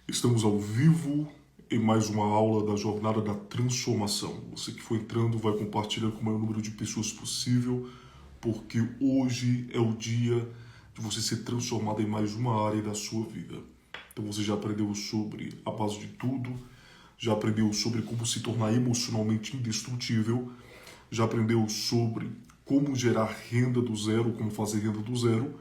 Estamos ao vivo em mais uma aula da Jornada da Transformação. Você que for entrando vai compartilhar com o maior número de pessoas possível, porque hoje é o dia de você ser transformado em mais uma área da sua vida. Então você já aprendeu sobre a base de tudo, já aprendeu sobre como se tornar emocionalmente indestrutível, já aprendeu sobre como gerar renda do zero, como fazer renda do zero,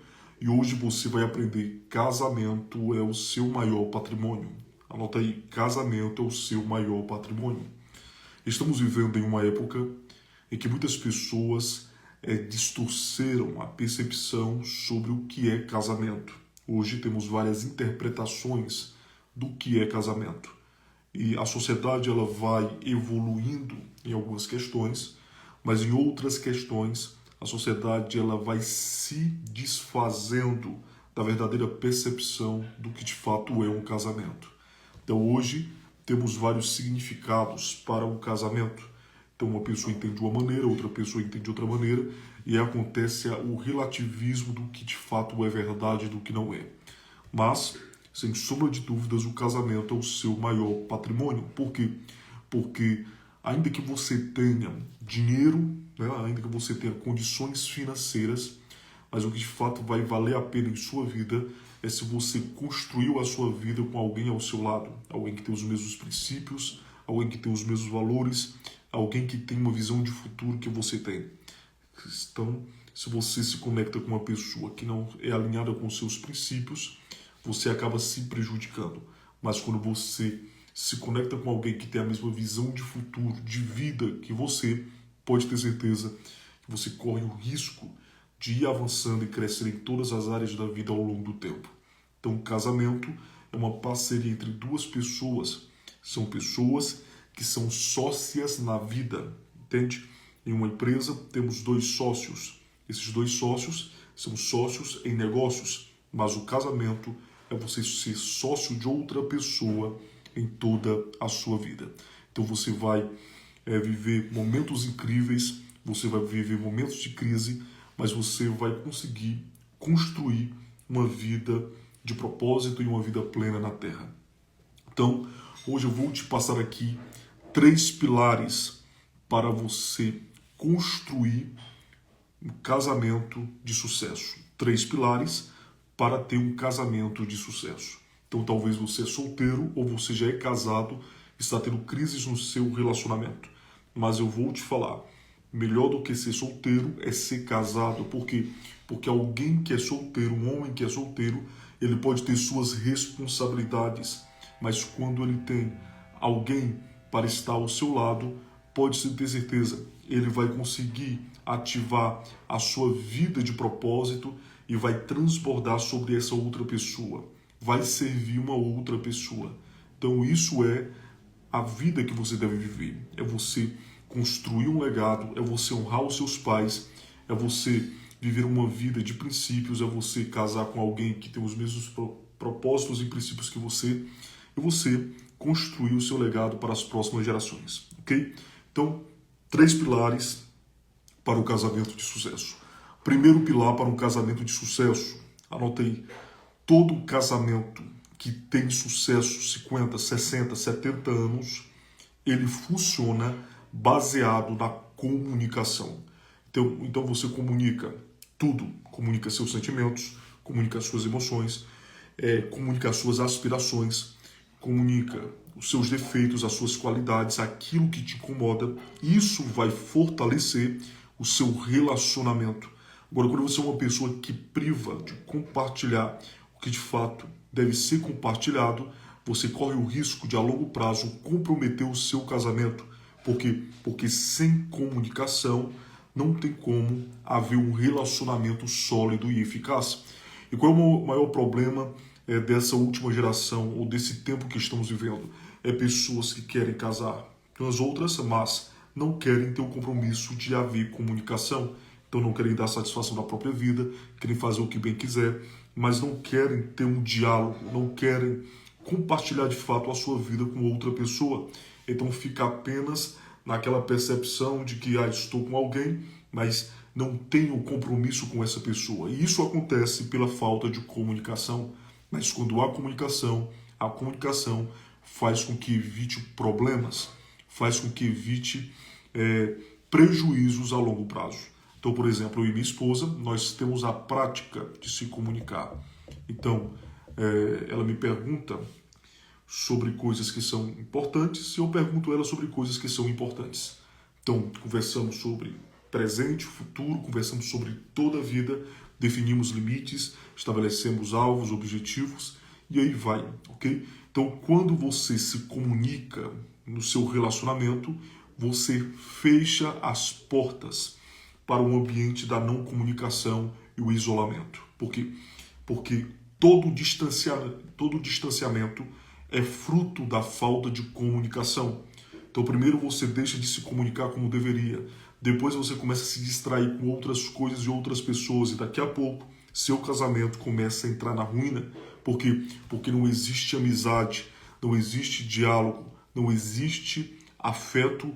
e hoje você vai aprender: casamento é o seu maior patrimônio. Anota aí, casamento é o seu maior patrimônio. Estamos vivendo em uma época em que muitas pessoas distorceram a percepção sobre o que é casamento. Hoje temos várias interpretações do que é casamento. E a sociedade ela vai evoluindo em algumas questões, mas em outras questões a sociedade ela vai se desfazendo da verdadeira percepção do que de fato é um casamento. Então hoje temos vários significados para o casamento. Então uma pessoa entende de uma maneira, outra pessoa entende de outra maneira, e aí acontece o relativismo do que de fato é verdade e do que não é. Mas, sem sombra de dúvidas, o casamento é o seu maior patrimônio. Por quê? Porque ainda que você tenha dinheiro, né, ainda que você tenha condições financeiras, mas o que de fato vai valer a pena em sua vida é se você construiu a sua vida com alguém ao seu lado. Alguém que tem os mesmos princípios, alguém que tem os mesmos valores, alguém que tem uma visão de futuro que você tem. Então, se você se conecta com uma pessoa que não é alinhada com os seus princípios, você acaba se prejudicando. Mas quando você se conecta com alguém que tem a mesma visão de futuro, de vida que você, pode ter certeza que você corre o risco de ir avançando e crescer em todas as áreas da vida ao longo do tempo. Então, o casamento é uma parceria entre duas pessoas. São pessoas que são sócias na vida, entende? Em uma empresa temos dois sócios. Esses dois sócios são sócios em negócios, mas o casamento é você ser sócio de outra pessoa em toda a sua vida. Então você vai viver momentos incríveis, você vai viver momentos de crise, mas você vai conseguir construir uma vida de propósito e uma vida plena na Terra. Então, hoje eu vou te passar aqui 3 pilares para você construir um casamento de sucesso. 3 pilares para ter um casamento de sucesso. Então talvez você é solteiro ou você já é casado e está tendo crises no seu relacionamento. Mas eu vou te falar, melhor do que ser solteiro é ser casado. Por quê? Porque alguém que é solteiro, um homem que é solteiro, ele pode ter suas responsabilidades, mas quando ele tem alguém para estar ao seu lado, pode-se ter certeza, ele vai conseguir ativar a sua vida de propósito e vai transbordar sobre essa outra pessoa. Vai servir uma outra pessoa. Então isso é a vida que você deve viver. É você construir um legado, é você honrar os seus pais, é você viver uma vida de princípios, é você casar com alguém que tem os mesmos propósitos e princípios que você, e você construir o seu legado para as próximas gerações, ok? Então, 3 pilares para o casamento de sucesso. Primeiro pilar para um casamento de sucesso, anota aí, todo casamento que tem sucesso, 50, 60, 70 anos, ele funciona baseado na comunicação. Então você comunica tudo, comunica seus sentimentos, comunica suas emoções, comunica as suas aspirações, comunica os seus defeitos, as suas qualidades, aquilo que te incomoda. Isso vai fortalecer o seu relacionamento. Agora, quando você é uma pessoa que priva de compartilhar o que de fato deve ser compartilhado, você corre o risco de, a longo prazo, comprometer o seu casamento. Por quê? Porque sem comunicação não tem como haver um relacionamento sólido e eficaz. E qual é o maior problema dessa última geração, ou desse tempo que estamos vivendo? É pessoas que querem casar com as outras, mas não querem ter o compromisso de haver comunicação. Então não querem dar satisfação da própria vida, querem fazer o que bem quiser, mas não querem ter um diálogo, não querem compartilhar de fato a sua vida com outra pessoa. Então fica apenas naquela percepção de que estou com alguém, mas não tenho compromisso com essa pessoa. E isso acontece pela falta de comunicação. Mas quando há comunicação, A comunicação faz com que evite problemas, faz com que evite prejuízos a longo prazo. Então, por exemplo, eu e minha esposa, nós temos a prática de se comunicar. Então, ela me pergunta sobre coisas que são importantes e eu pergunto a ela sobre coisas que são importantes. Então, conversamos sobre presente, futuro, conversamos sobre toda a vida, definimos limites, estabelecemos alvos, objetivos e aí vai, ok? Então, quando você se comunica no seu relacionamento, você fecha as portas para o ambiente da não comunicação e o isolamento. Por quê? Porque todo distanciamento é fruto da falta de comunicação. Então, primeiro você deixa de se comunicar como deveria, depois você começa a se distrair com outras coisas e outras pessoas, e daqui a pouco seu casamento começa a entrar na ruína. Por quê? Porque não existe amizade, não existe diálogo, não existe afeto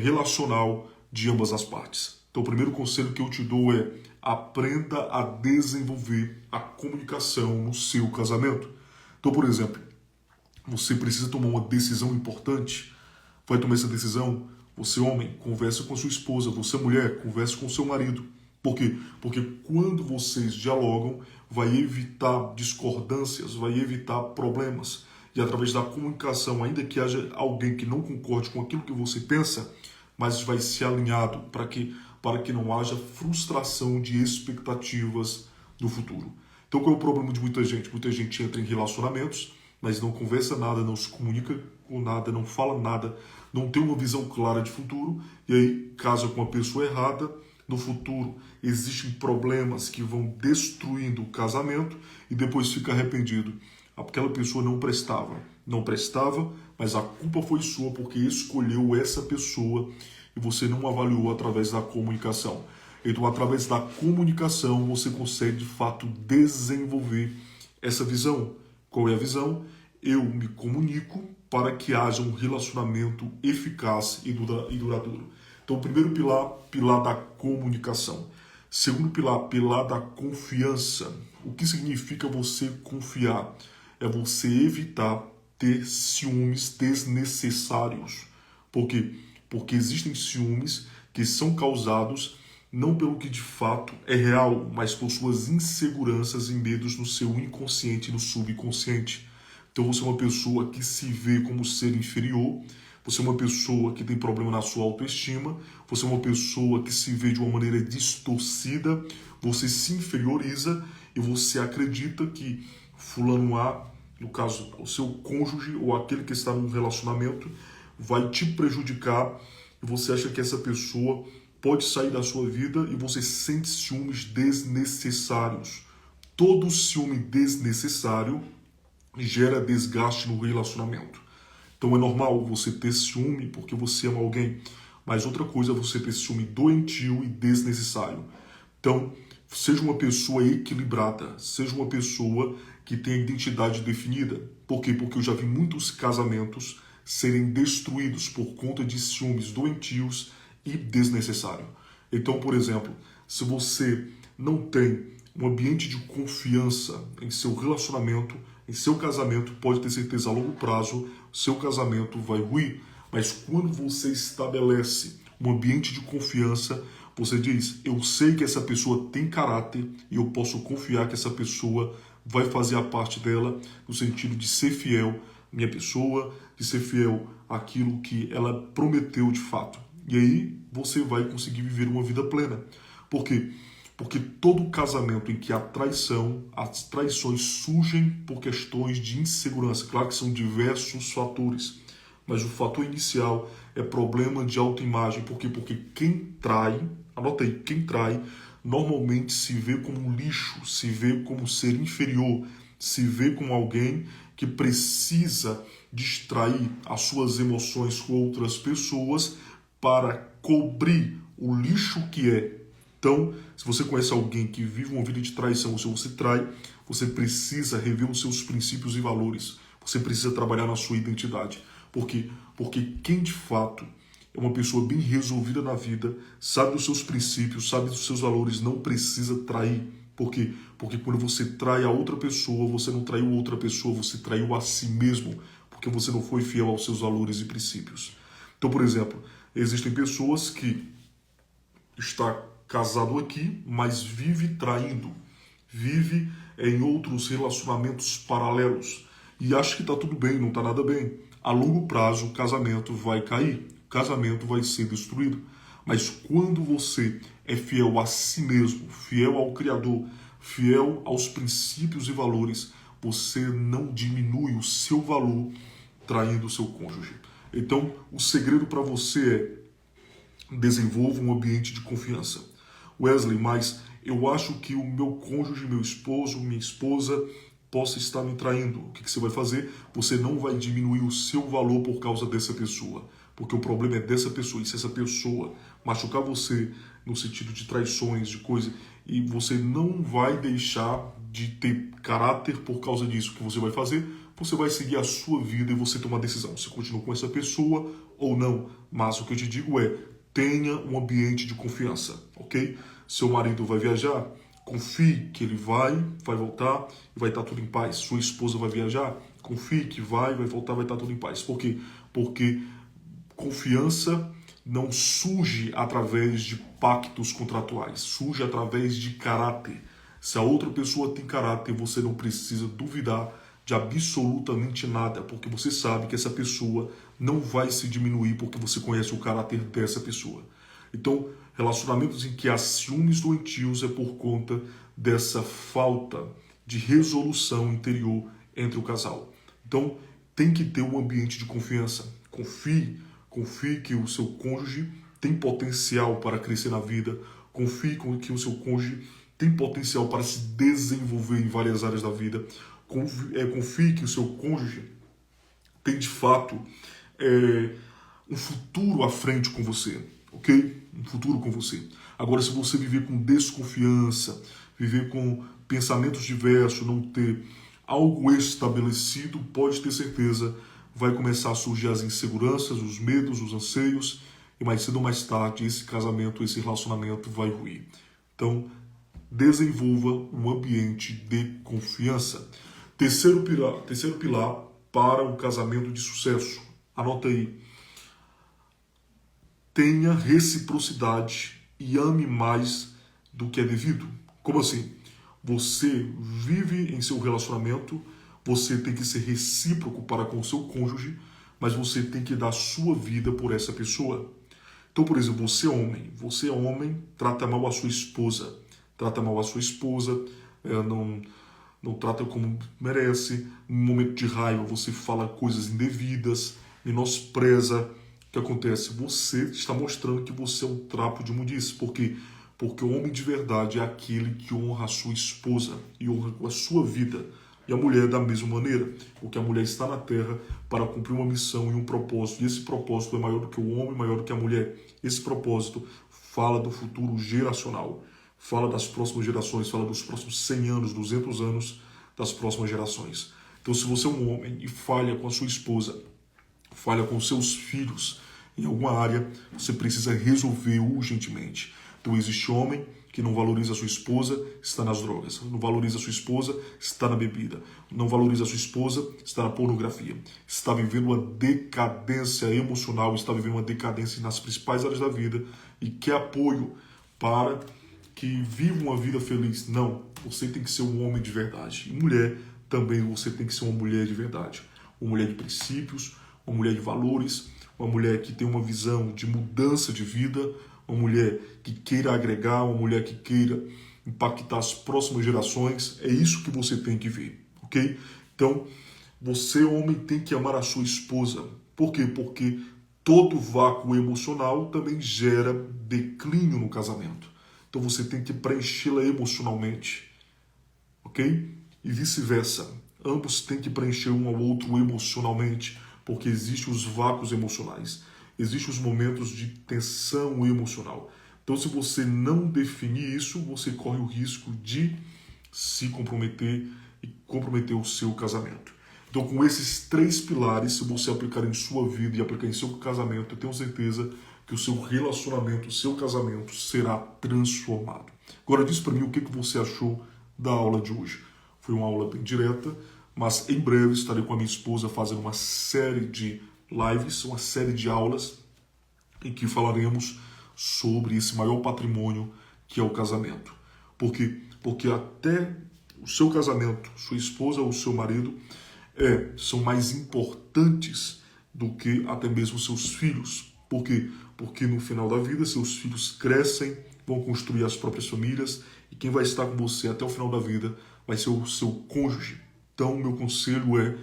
relacional de ambas as partes. Então, o primeiro conselho que eu te dou é: aprenda a desenvolver a comunicação no seu casamento. Então, por exemplo, você precisa tomar uma decisão importante. Vai tomar essa decisão? Você, homem, conversa com a sua esposa. Você, mulher, conversa com o seu marido. Por quê? Porque quando vocês dialogam, vai evitar discordâncias, vai evitar problemas. E através da comunicação, ainda que haja alguém que não concorde com aquilo que você pensa, mas vai ser alinhado para que não haja frustração de expectativas no futuro. Então, qual é o problema de muita gente? Muita gente entra em relacionamentos, mas não conversa nada, não se comunica com nada, não fala nada, não tem uma visão clara de futuro, e aí casa com a pessoa errada. No futuro existem problemas que vão destruindo o casamento e depois fica arrependido. Aquela pessoa não prestava, mas a culpa foi sua porque escolheu essa pessoa e você não avaliou através da comunicação. Então, através da comunicação, você consegue de fato desenvolver essa visão. Qual é a visão? Eu me comunico para que haja um relacionamento eficaz e duradouro. Então, o primeiro pilar da comunicação. Segundo pilar da confiança. O que significa você confiar? É você evitar ter ciúmes desnecessários. Por quê? Porque existem ciúmes que são causados não pelo que de fato é real, mas por suas inseguranças e medos no seu inconsciente e no subconsciente. Então você é uma pessoa que se vê como ser inferior, você é uma pessoa que tem problema na sua autoestima, você é uma pessoa que se vê de uma maneira distorcida, você se inferioriza e você acredita que fulano A, no caso o seu cônjuge ou aquele que está num relacionamento, vai te prejudicar e você acha que essa pessoa pode sair da sua vida e você sente ciúmes desnecessários. Todo ciúme desnecessário gera desgaste no relacionamento. Então é normal você ter ciúme porque você ama alguém, mas outra coisa é você ter ciúme doentio e desnecessário. Então, seja uma pessoa equilibrada, seja uma pessoa que tenha identidade definida. Por quê? Porque eu já vi muitos casamentos serem destruídos por conta de ciúmes doentios e desnecessário. Então, por exemplo, se você não tem um ambiente de confiança em seu relacionamento, em seu casamento, pode ter certeza, a longo prazo, seu casamento vai ruir. Mas quando você estabelece um ambiente de confiança, você diz: eu sei que essa pessoa tem caráter e eu posso confiar que essa pessoa vai fazer a parte dela no sentido de ser fiel à minha pessoa, de ser fiel àquilo que ela prometeu de fato. E aí você vai conseguir viver uma vida plena. Por quê? Porque todo casamento em que há traição, as traições surgem por questões de insegurança. Claro que são diversos fatores, mas o fator inicial é problema de autoimagem. Por quê? Porque quem trai, anota aí, quem trai normalmente se vê como um lixo, se vê como ser inferior, se vê como alguém que precisa distrair as suas emoções com outras pessoas para cobrir o lixo que é. Então, se você conhece alguém que vive uma vida de traição, ou se você trai, você precisa rever os seus princípios e valores. Você precisa trabalhar na sua identidade. Por quê? Porque quem de fato é uma pessoa bem resolvida na vida, sabe dos seus princípios, sabe dos seus valores, não precisa trair. Por quê? Porque quando você trai a outra pessoa, você não traiu outra pessoa, você traiu a si mesmo, porque você não foi fiel aos seus valores e princípios. Então, por exemplo, existem pessoas que está casado aqui, mas vive traindo, vive em outros relacionamentos paralelos e acha que está tudo bem, não está nada bem. A longo prazo, o casamento vai cair, o casamento vai ser destruído. Mas quando você é fiel a si mesmo, fiel ao Criador, fiel aos princípios e valores, você não diminui o seu valor traindo o seu cônjuge. Então, o segredo para você é desenvolva um ambiente de confiança. Wesley, mas eu acho que o meu cônjuge, meu esposo, minha esposa possa estar me traindo. O que você vai fazer? Você não vai diminuir o seu valor por causa dessa pessoa. Porque o problema é dessa pessoa. E se essa pessoa machucar você no sentido de traições, de coisa, e você não vai deixar de ter caráter por causa disso, o que você vai fazer? Você vai seguir a sua vida e você toma a decisão. Se continua com essa pessoa ou não. Mas o que eu te digo é, tenha um ambiente de confiança, ok? Seu marido vai viajar, confie que ele vai voltar e vai estar tudo em paz. Sua esposa vai viajar, confie que vai voltar, vai estar tudo em paz. Por quê? Porque confiança não surge através de pactos contratuais, surge através de caráter. Se a outra pessoa tem caráter, você não precisa duvidar de absolutamente nada, porque você sabe que essa pessoa não vai se diminuir porque você conhece o caráter dessa pessoa. Então, relacionamentos em que há ciúmes doentios é por conta dessa falta de resolução interior entre o casal. Então, tem que ter um ambiente de confiança. Confie que o seu cônjuge tem potencial para crescer na vida. Confie que o seu cônjuge tem potencial para se desenvolver em várias áreas da vida. Confie que o seu cônjuge tem de fato um futuro à frente com você, ok? Um futuro com você. Agora, se você viver com desconfiança, viver com pensamentos diversos, não ter algo estabelecido, pode ter certeza, vai começar a surgir as inseguranças, os medos, os anseios, e mais cedo ou mais tarde esse casamento, esse relacionamento vai ruir. Então, desenvolva um ambiente de confiança. Terceiro pilar para um casamento de sucesso. Anota aí. Tenha reciprocidade e ame mais do que é devido. Como assim? Você vive em seu relacionamento, você tem que ser recíproco para com o seu cônjuge, mas você tem que dar sua vida por essa pessoa. Então, por exemplo, você é homem, trata mal a sua esposa, não trata como merece, no momento de raiva você fala coisas indevidas, menospreza. O que acontece? Você está mostrando que você é um trapo de imundície. Por quê? Porque o homem de verdade é aquele que honra a sua esposa e honra a sua vida. E a mulher da mesma maneira, porque a mulher está na terra para cumprir uma missão e um propósito. E esse propósito é maior do que o homem, maior do que a mulher. Esse propósito fala do futuro geracional. Fala das próximas gerações, fala dos próximos 100 anos, 200 anos das próximas gerações. Então, se você é um homem e falha com a sua esposa, falha com seus filhos em alguma área, você precisa resolver urgentemente. Então, existe homem que não valoriza a sua esposa, está nas drogas. Não valoriza a sua esposa, está na bebida. Não valoriza a sua esposa, está na pornografia. Está vivendo uma decadência emocional, está vivendo uma decadência nas principais áreas da vida e quer apoio para que viva uma vida feliz. Não, você tem que ser um homem de verdade. E mulher, também você tem que ser uma mulher de verdade. Uma mulher de princípios, uma mulher de valores, uma mulher que tem uma visão de mudança de vida, uma mulher que queira agregar, uma mulher que queira impactar as próximas gerações. É isso que você tem que ver, ok? Então, você, homem, tem que amar a sua esposa. Por quê? Porque todo vácuo emocional também gera declínio no casamento. Então, você tem que preenchê-la emocionalmente, ok? E vice-versa. Ambos têm que preencher um ao outro emocionalmente, porque existem os vácuos emocionais. Existem os momentos de tensão emocional. Então, se você não definir isso, você corre o risco de se comprometer e comprometer o seu casamento. Então, com esses 3 pilares, se você aplicar em sua vida e aplicar em seu casamento, eu tenho certeza que o seu relacionamento, o seu casamento será transformado. Agora diz para mim o que você achou da aula de hoje. Foi uma aula bem direta, mas em breve estarei com a minha esposa fazendo uma série de lives, uma série de aulas em que falaremos sobre esse maior patrimônio que é o casamento. Por quê? Porque até o seu casamento, sua esposa ou seu marido são mais importantes do que até mesmo seus filhos. Por quê? Porque no final da vida seus filhos crescem, vão construir as próprias famílias e quem vai estar com você até o final da vida vai ser o seu cônjuge. Então, meu conselho é: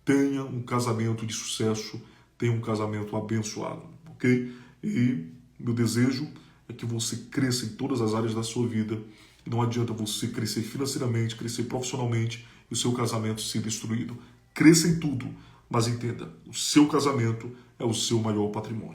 tenha um casamento de sucesso, tenha um casamento abençoado, ok? E meu desejo é que você cresça em todas as áreas da sua vida. E não adianta você crescer financeiramente, crescer profissionalmente e o seu casamento ser destruído. Cresça em tudo, mas entenda, o seu casamento é o seu maior patrimônio.